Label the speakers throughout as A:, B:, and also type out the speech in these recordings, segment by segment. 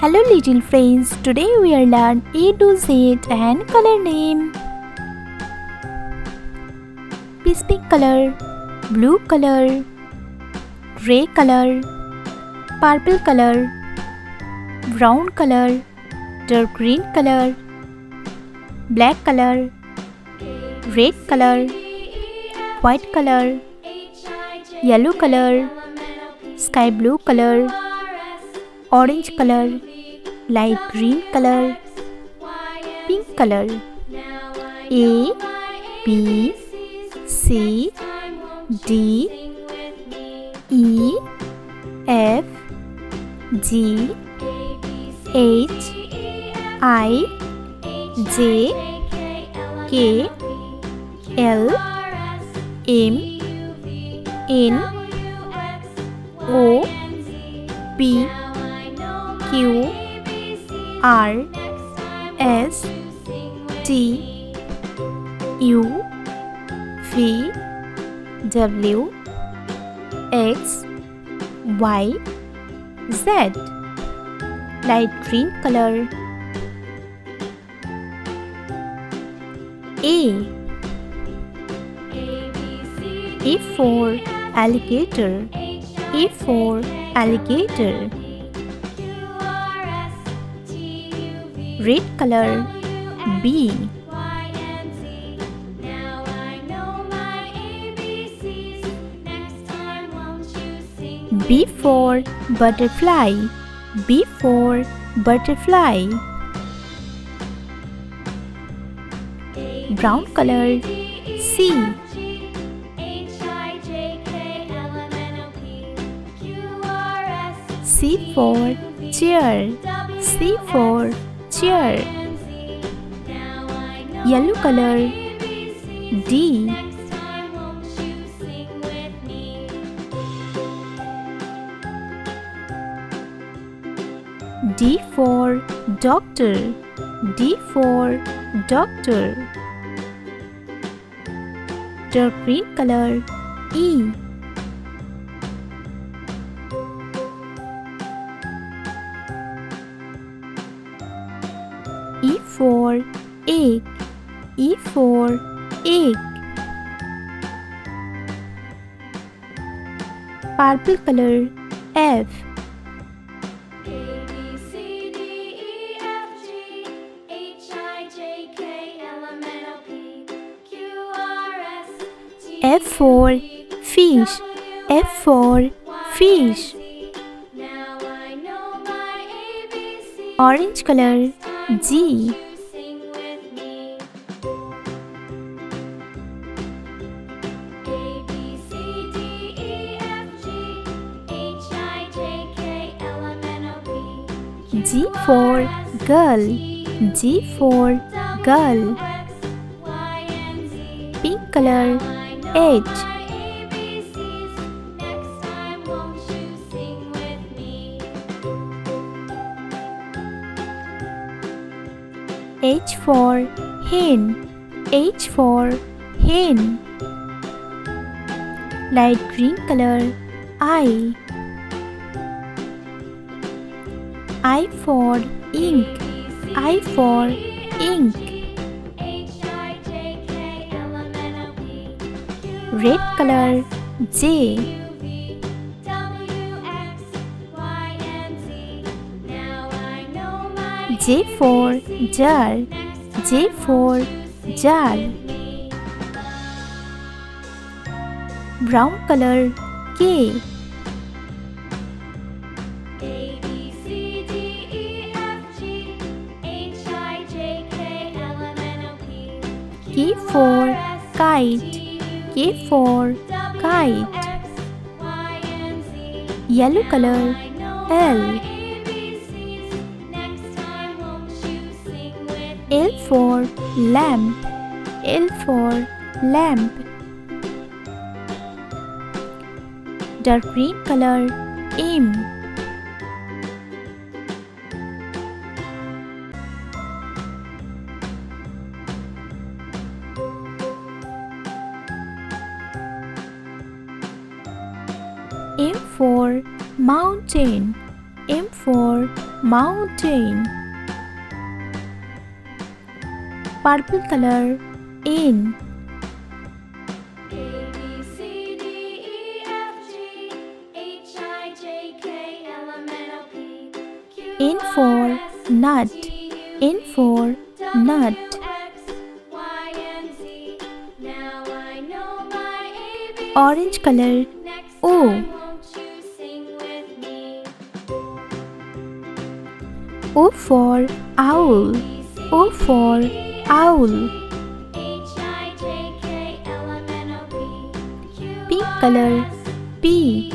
A: Hello little friends, today we will learn A to Z and color name. Peach pink color, blue color, grey color, purple color, brown color, dark green color, black color, red color, white color, yellow color, sky blue color, orange color, light green color, pink color. A, B, C, D, E, F, G, H, I, J, K, L, M, N, O, P, Q, R, S, T, U, V, W, X, Y, Z. Light green color. A. A for alligator. A for alligator. Red color. B. B for butterfly. B for butterfly. Brown color. C. C for chair. C for chair. Yellow color. D. D for doctor. D for doctor. Dark green color. E. E for egg. E for egg. Purple color. F. F for fish. F for fish. Orange color. G. G for girl. G for girl. Pink color. H. H for hen. H for hen. Light green color. I. I for ink. I for ink. Red color. J. J for jar. J for jar. Brown color. K. K for kite. K for kite. Yellow color. L. L for lamp. L for lamp. Dark green color. M. M for mountain. M for mountain. Purple color N. N for nut. N for nut. Orange color O. O for owl. O for owl. Pink color P.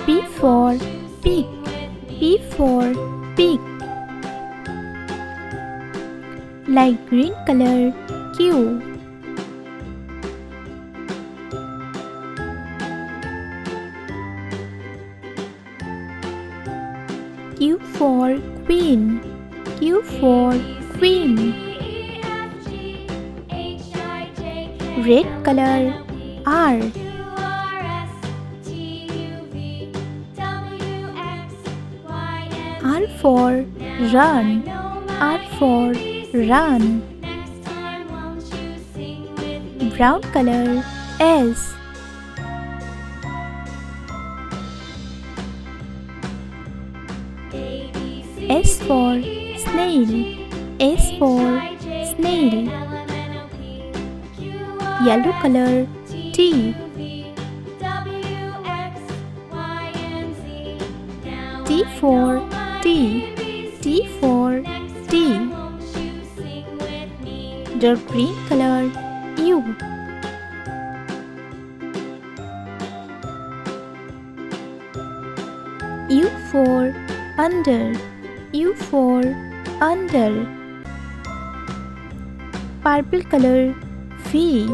A: P for pig. P for pig. Light green color Q. Q for queen. Q for queen. Red color R. R for run. R for run. Brown color S. S for snail. S for snail. Yellow color T. T for tea. T for tea. Dark green color U. U for under. U for under. Purple color V.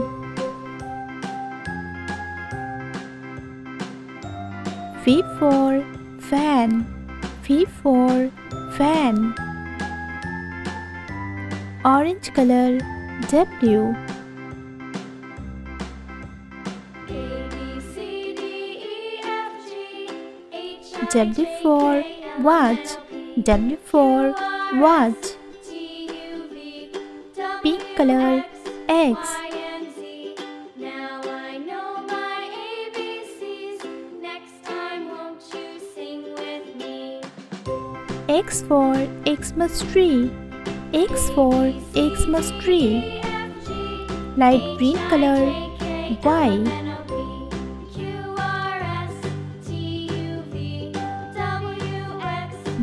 A: V for fan. V for fan. Orange color W. W for watch. W for watch. Pink color X. X for Xmas tree. X for Xmas tree. Light green color Y.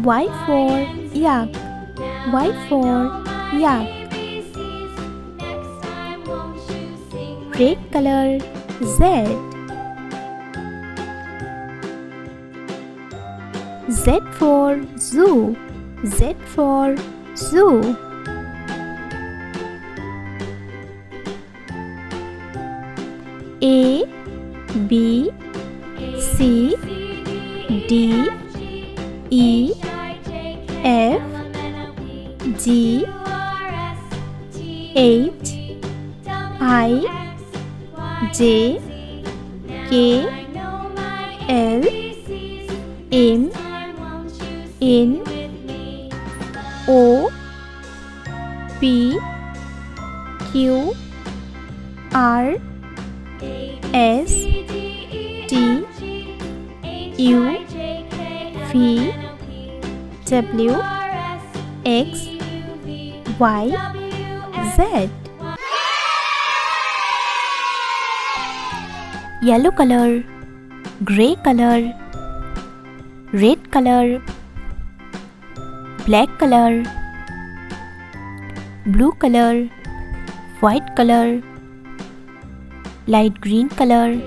A: Y for yak. Y for yak. Red color Z. Z for zoo. Z for zoo. A, B, C, D, E, F, G, H, I, J, K, L, M, N, O, P, Q, R, S, T, U, V, W, X, Y, Z. Yellow color, grey color, red color, black color, blue color, white color, light green color,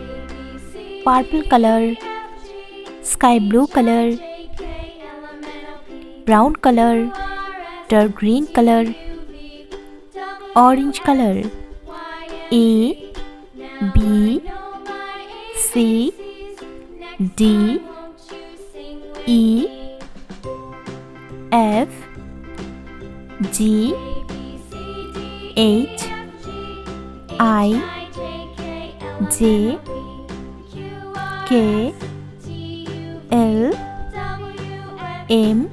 A: purple color, sky blue color, brown color, dark green color, orange color. A, B, C, D, E, F, G, H, J K L M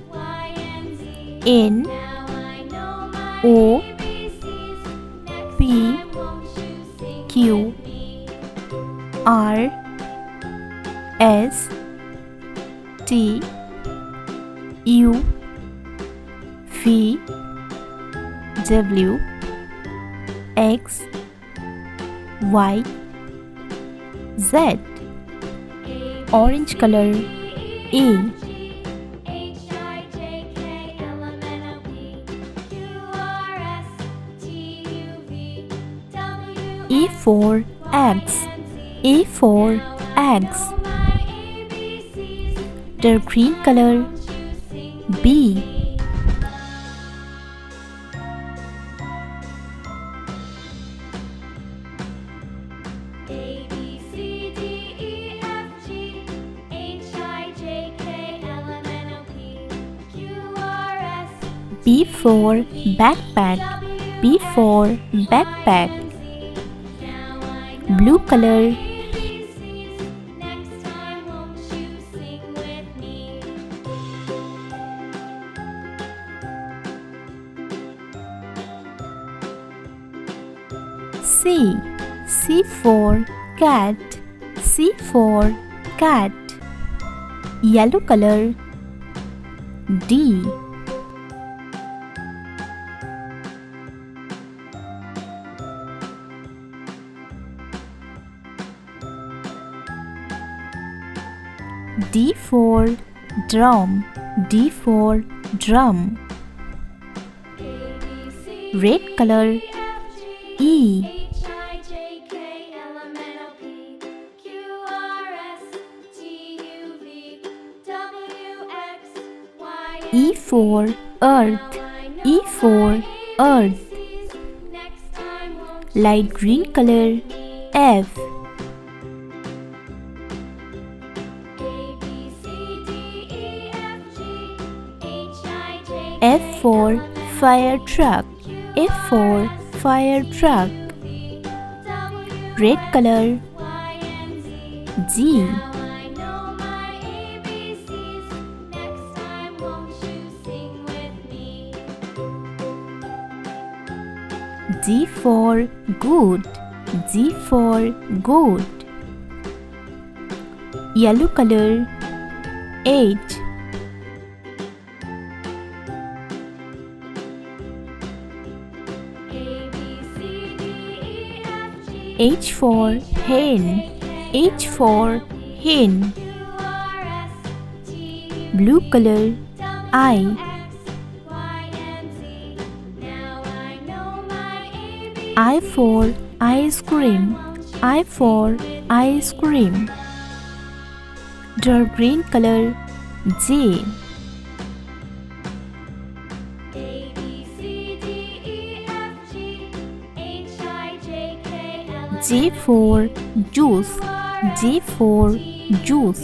A: N O P Q R S T U V W X Y Z. Orange color A. E for eggs. A for eggs. Dark green color B. B for backpack. B for backpack. Blue color C. C for cat. C for cat. Yellow color D. D for drum. D for drum. Red color E. E for earth. E for earth. Light green color F. F for fire truck. F for fire truck. Red color G. G for goat. G for goat. Yellow color H. H for hen. H for hen. Blue color I. I for ice cream. I for ice cream. Dark green color J. J for juice. J for juice.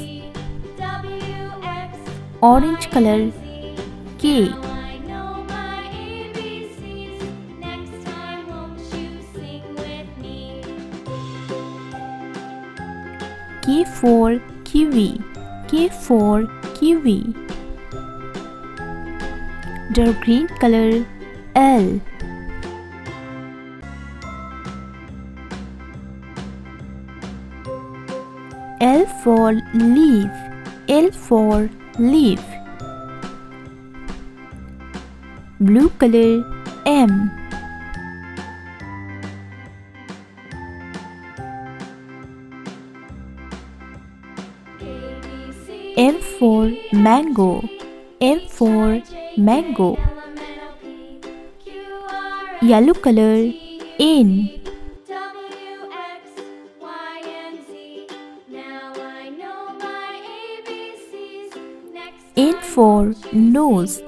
A: Orange color K. K for kiwi. K for kiwi. Dark green color L. L for leaf. L for leaf. Blue color M. M for mango. M for mango. Yellow color N. N for nose.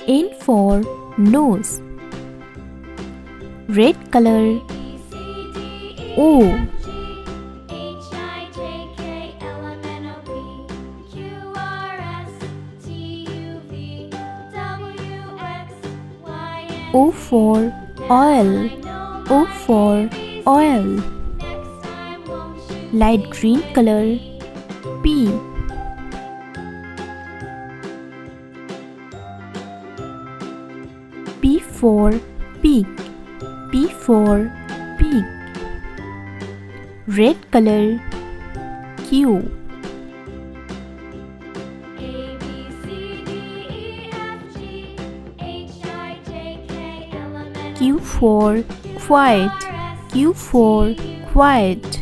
A: N for nose. Red color O. O for oil. O for oil. light green color. P. P for pig. P for pig. Red color. Q. Q for quiet. Q for quiet.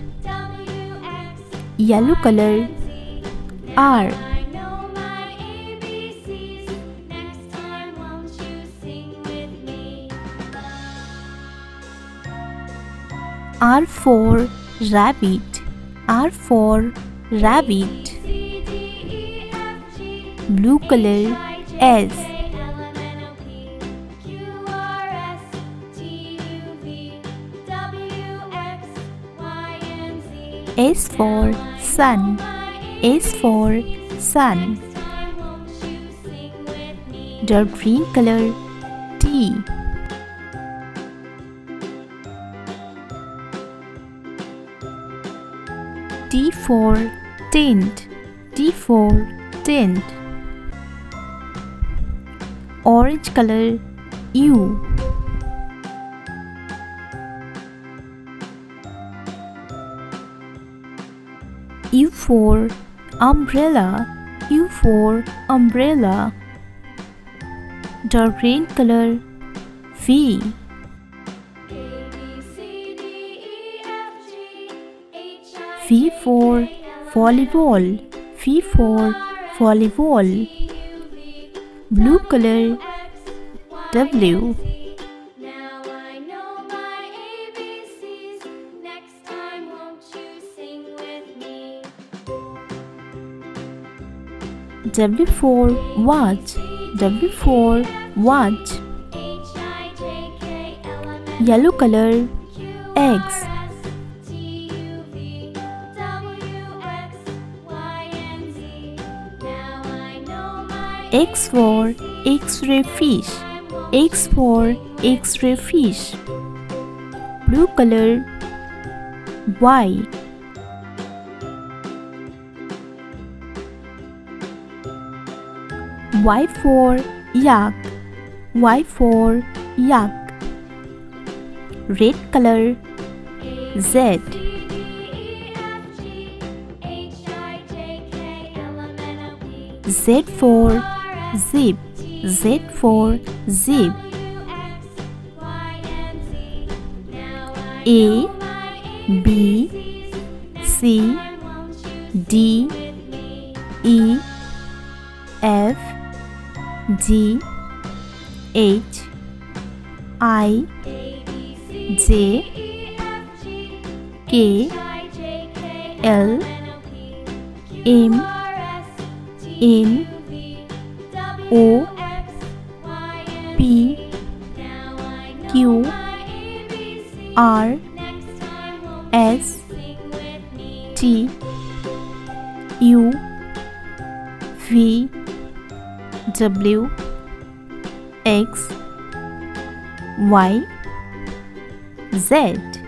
A: Yellow color. R. R for rabbit. R for rabbit. Blue color. S. S for sun. S for sun. Dark green color. T. T for tent. T for tent. Orange color. U. U for umbrella. U for umbrella. Dark green color. V. V for volleyball. V for volleyball. Blue color. W. W for watch. W for watch. Yellow color. X. X for X-ray fish. X for X-ray fish. Blue color. Y. Y for yak. Y for yak. Red color. Z. Z for zip. Z for zip. A, B, C, D, E, F, G, H, I, J, K, L, M, N, O, P, Q, R, S, T, U, V, W, X, Y, Z.